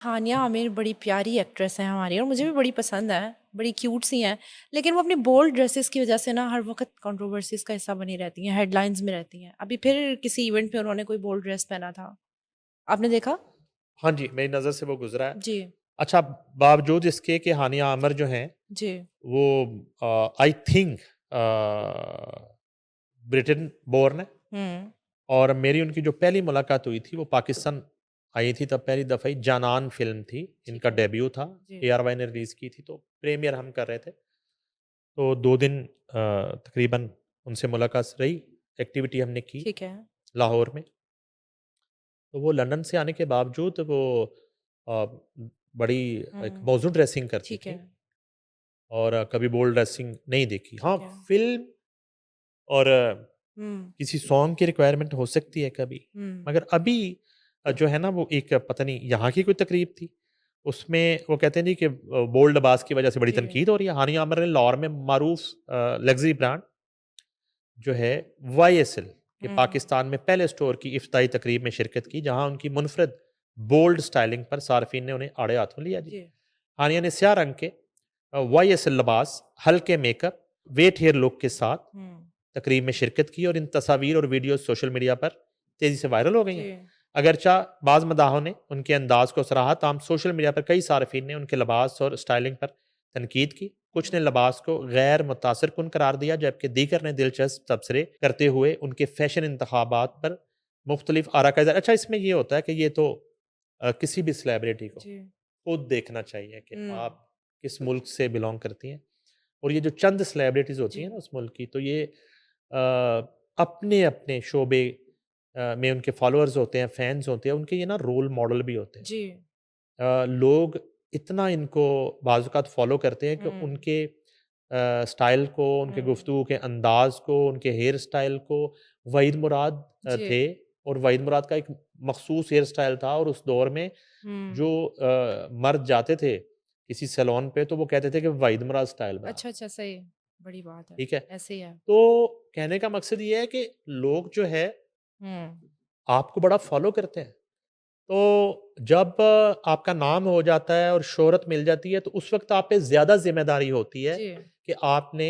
हानिया आमिर बड़ी प्यारी एक्ट्रेस है हमारी और मुझे भी बड़ी पसंद है, बड़ी क्यूट सी हैं। लेकिन वो अपनी बोल्ड ड्रेसेस की वजह से ना हर वक्त कंट्रोवर्सीज का हिस्सा बनी रहती हैं, हेडलाइंस में रहती हैं। अभी फिर किसी इवेंट पे उन्होंने कोई बोल्ड ड्रेस पहना था, आपने देखा? हाँ जी, मेरी नज़र से वो गुज़रा है। जी। अच्छा, बावजूद इसके कि हानिया आमिर जो हैं, जी। वो आई थिंक ब्रिटेन बोर्न है हम्म। और मेरी उनकी जो पहली मुलाकात हुई थी, वो पाकिस्तान आई थी तब पहली दफ़ा ही। जानान फ़िल्म थी, ठीक इनका है। डेब्यू था, जी। एआरवाई ने रिलीज़ की थी, तो प्रीमियर हम कर रहे थे। तो 2 दिन तकरीबन उनसे मुलाकात रही, एक्टिविटी हमने की ठीक है। लाहौर में। तो वो लंदन से आने के बावजूद वो अ, बड़ी एक हम्म। मौज़ूद ड्रेसिंग करती ठीक है। थी और कभी बोल्ड ड्रेसिंग नहीं देखी। हाँ, ठीक है। फ़िल्म और हम्म। किसी सॉन्ग की रिक्वायरमेंट हो सकती है कभी। हम्म। मगर अभी जो है ना वो एक पता नहीं यहाँ की कोई तकरीब थी, उसमें वो कहते हैं जी कि बोल्ड लिबास की वज़ह से बड़ी जी। तनकीद हो रही है। हानिया आमिर ने लाहौर में मारूफ़ लग्ज़री ब्रांड जो है वाईएसएल के हम्म। पाकिस्तान में पहले स्टोर की इफ्तिताई तकरीब में शिरकत की, जहाँ उनकी मुनफ़रिद बोल्ड स्टाइलिंग पर सार्फ़िन ने उन्हें आड़े हाथों लिया जी। जी। हानिया ने स्याह रंग के वाईएसएल लिबास, हल्के मेकअप, वेट हेयर लुक के साथ हम्म। तकरीब में शिरकत की और इन तस्वीर और वीडियो सोशल मीडिया पर तेज़ी से वायरल हो गई जी। हैं। अगरचा बाज़ मदाहों ने उनके अंदाज़ को सराहा, ताहम सोशल मीडिया पर कई सार्फ़िन ने उनके लिबास और स्टाइलिंग पर तनकीद की। कुछ ने हम्म। लिबास को गैर मुतासिर कुन करार दिया, जबकि दीगर ने दिलचस्प तबसरे करते हुए उनके फ़ैशन इंतखाबात पर मुख्तलिफ आरा का इज़हार। अच्छा, इसमें ये होता है कि ये तो किसी भी सेलिब्रिटी को जी। खुद देखना चाहिए कि हम्म। आप किस मुल्क से बिलॉन्ग करती हैं। और ये जो चंद सेलिब्रिटीज़ होती जी। हैं ना उस मुल्क की, तो ये अपने-अपने शोबे में उनके फॉलोअर्स होते हैं, फैन्स होते हैं, उनके ये ना रोल मॉडल भी होते हैं। जी। लोग इतना इनको बाज़ औक़ात फ़ॉलो करते हैं कि हम्म। उनके स्टाइल को, उनके हम्म। गुफ्तगू के अंदाज़ को, उनके हेयर स्टाइल को वहीद मुराद जी। थे और वहीद मुराद का एक मख़सूस हेयर स्टाइल था और उस दौर में जो हम्म। मर्द जाते थे किसी सैलून पे तो वो कहते थे कि वहीद मुराद स्टाइल बना अच्छा, दो, अच्छा, सही। बड़ी बात है। ठीक है? ऐसे ही है। तो कहने का मकसद ये है कि लोग जो है हुँ। आपको बड़ा फ़ॉलो करते हैं। तो जब आपका नाम हो जाता है और शोहरत मिल जाती है, तो उस वक़्त आप पे ज़्यादा ज़िम्मेदारी होती है जी। कि आपने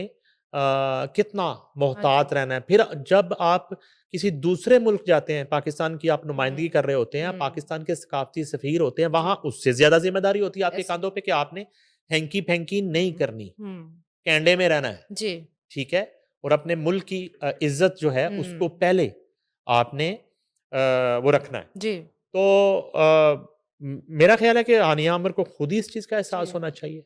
कितना हाँ जी। मोहतात रहना है। फिर जब आप किसी दूसरे मुल्क जाते हैं, पाकिस्तान की आप हुँ। नुमाइंदगी कर रहे होते हैं, हुँ। पाकिस्तान के सकाफ़ती सफ़ीर होते हैं, जी। वहाँ उससे ज़्यादा ज़िम्मेदारी होती है आपके ऐसे काँधों पे कि आपने हैंकी-पैंकी नहीं हुँ। करनी, हुँ। कैंडे में रहना है, जी। ठीक है? और अपने मुल्क की इज़्ज़त जो है, उसको हुँ। पहले आपने वो रखना है। जी। तो मेरा ख़्याल है कि हानिया आमिर को खुद ही इस चीज़ का जी। एहसास होना चाहिए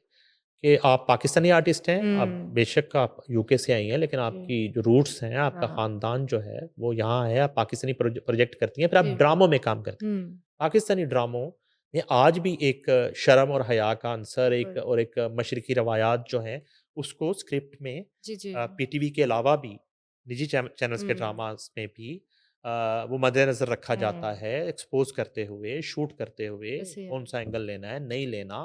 कि आप पाकिस्तानी आर्टिस्ट हैं, आप हुँ। बेशक आप यूके से आई हैं, लेकिन जी। आपकी जो रूट्स हैं, आपका हाँ। ख़ानदान जो है, वो यहाँ है, आप पाकिस्तानी प्रोजेक्ट करती हैं, फिर आप जी। ड्रामों में काम करती हैं। हुँ। पाकिस्तानी ड्रामों में आज भी एक शर्म और हया का अंसर बिल्कुल। एक मशरिकी रवायात जो हैं, उसको स्क्रिप्ट में जी, जी। पीटीवी के अलावा भी निजी चैनल्स के हुँ। ड्रामास में भी वो मद्देनज़र रखा जाता हुँ। है, एक्सपोज़ करते हुए, शूट करते हुए, ऐसे ही है। कौन-सा एंगल लेना है, नहीं लेना,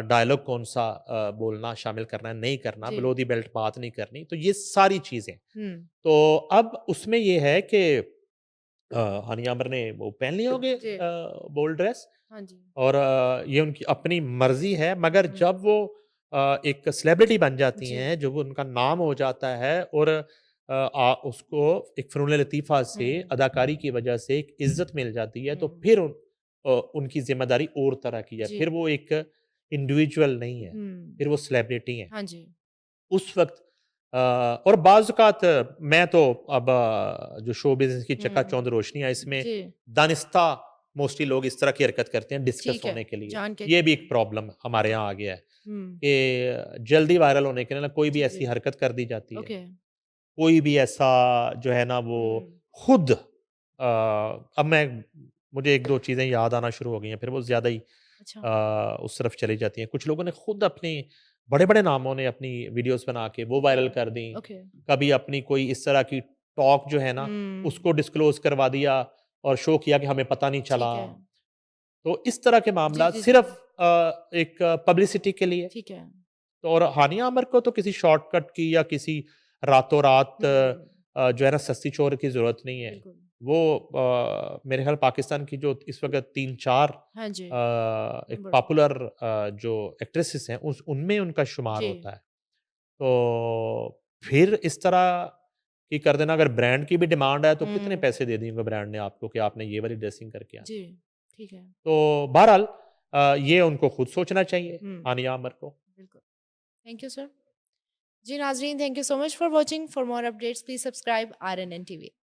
डायलॉग कौन-सा बोलना शामिल करना है, नहीं करना, जी। बिलो द बेल्ट बात नहीं करनी, तो ये सारी चीज़ें। हुँ। तो अब उसमें ये है कि हानिया आमिर ने वो पहन लिए होंगे जी। बोल्ड ड्रेस हाँ जी। और ये उनकी अपनी मर्ज़ी है, मगर हुँ। जब वो एक सेलिब्रिटी बन जाती जी। हैं, जब उनका नाम हो जाता है और उसको एक फ़नून लतीफ़ा से, हुँ। अदाकारी की वजह से एक इज़्ज़त मिल जाती है, तो हुँ। फिर उनकी ज़िम्मेदारी और तरह की है। जी। फिर वो एक इंडिविजुअल नहीं है, हुँ। फिर वो सेलिब्रिटी हैं। हाँ जी। उस वक़्त और बाज़ औक़ात मैं तो अब जो शो बिज़नेस की हुँ। चकाचौंध रोशनी है, इसमें जी। दानिस्ता मोस्टली लोग इस तरह की हरकत करते हैं डिस्कस ठीक है। होने के लिए। जान के ये भी करते एक हैं। प्रॉब्लम हमारे जी। यहाँ आ गया है हुँ। कि जल्दी वायरल होने के लिए ना कोई भी जी, ऐसी जी। हरकत कर दी जाती है। ओके। कोई भी ऐसा जो है ना वो हुँ। खुद अब मैं मुझे 1-2 चीज़ें याद आना शुरू हो गई हैं, फिर वो ज़्यादा ही अच्छा। उस तरफ चली जाती हैं। कुछ लोगों ने खुद अपनी बड़े-बड़े नामों ने अपनी वीडियोज़ बना के वो ओके। वायरल कर दी। ओके। कभी अपनी कोई इस तरह की टॉक जो है ना, हुँ। उसको डिस्क्लोज़ करवा दिया और शो किया कि हमें पता नहीं चला। ठीक है। तो इस तरह के जी, मामला जी, जी। सिर्फ़ एक पब्लिसिटी के लिए। ठीक है। तो और हानिया आमिर को तो किसी शॉर्टकट की या किसी रातों-रात हुँ। जो है ना सस्ती चोर की ज़रूरत नहीं है। बिल्कुल। वो मेरे ख्याल पाकिस्तान की जो इस वक़्त 3-4 हाँ जी, एक बड़ा पॉपुलर जो एक्ट्रेसेस हैं उस उनमें उनका शुमार जी। होता है। तो फिर इस तरह की कर देना अगर ब्रांड की भी डिमांड है तो कितने हुँ, पैसे दे दिए ब्रांड ने आपको कि आपने ये वाली ड्रेसिंग करके आनी। जी, ठीक है। तो बहरहाल ये उनको खुद सोचना चाहिए हुँ, हानिया आमर को। बिल्कुल। Thank you sir. जी नाज़रीन, thank you so much for watching. For more updates please subscribe RNN TV.